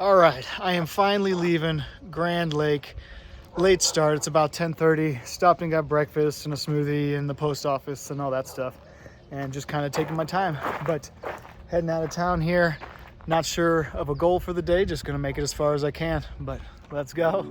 All right, I am finally leaving Grand Lake. Late start, it's about 10:30. Stopped and got breakfast and a smoothie in the post office and all that stuff. And just kind of taking my time. But heading out of town here, not sure of a goal for the day, just gonna make it as far as I can. But let's go.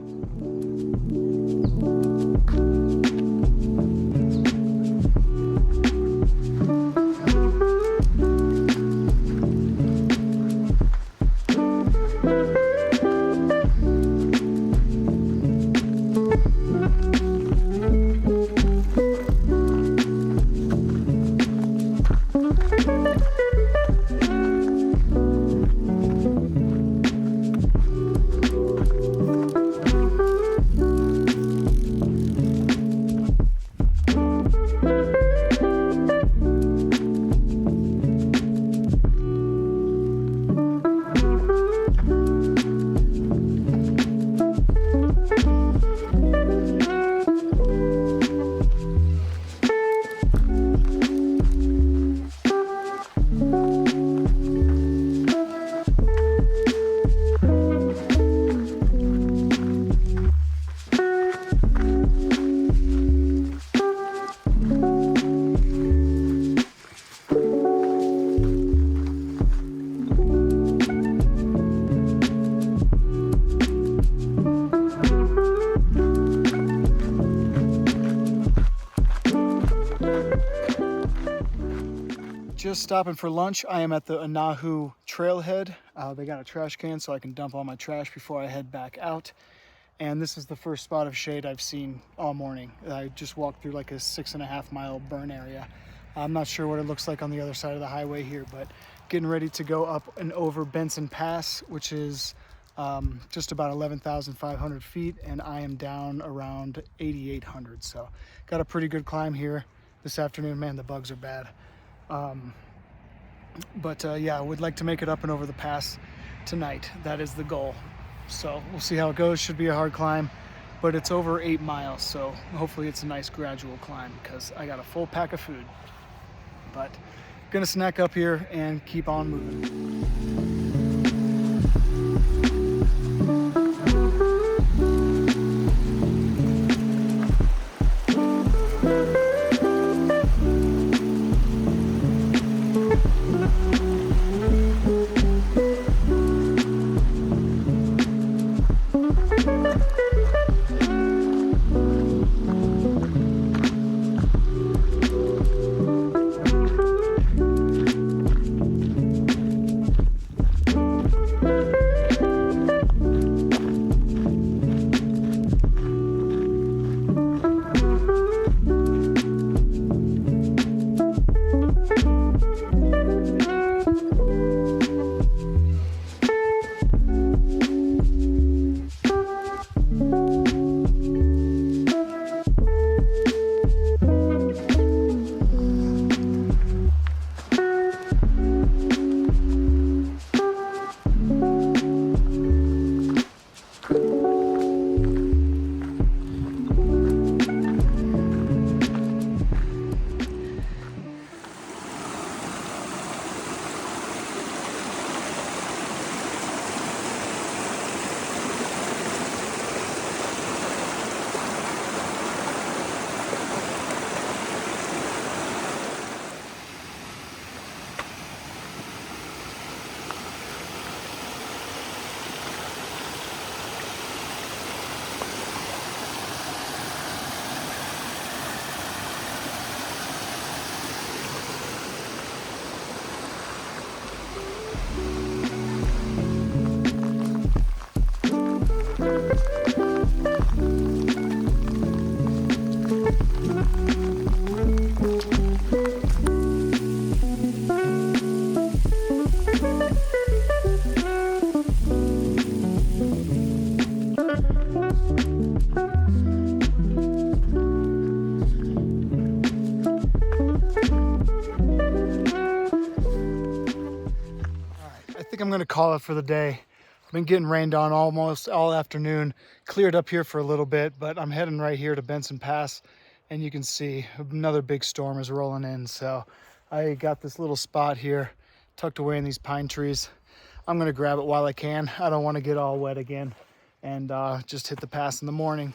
Just stopping for lunch. I am at the Anahu trailhead. They got a trash can so I can dump all my trash before I head back out. And this is the first spot of shade I've seen all morning. I just walked through like a 6.5 mile burn area. I'm not sure what it looks like on the other side of the highway here, but getting ready to go up and over Benson Pass, which is just about 11,500 feet, and I am down around 8,800. So got a pretty good climb here this afternoon. Man, the bugs are bad. Yeah, I would like to make it up and over the pass tonight. That is the goal. So we'll see how it goes. Should be a hard climb, but it's over 8 miles. So hopefully it's a nice gradual climb because I got a full pack of food. But gonna snack up here and keep on moving. think I'm gonna call it for the day. I've been getting rained on almost all afternoon. Cleared up here for a little bit, but I'm heading right here to Benson Pass, and you can see another big storm is rolling in. So I got this little spot here tucked away in these pine trees. I'm gonna grab it while I can. I don't want to get all wet again and just hit the pass in the morning.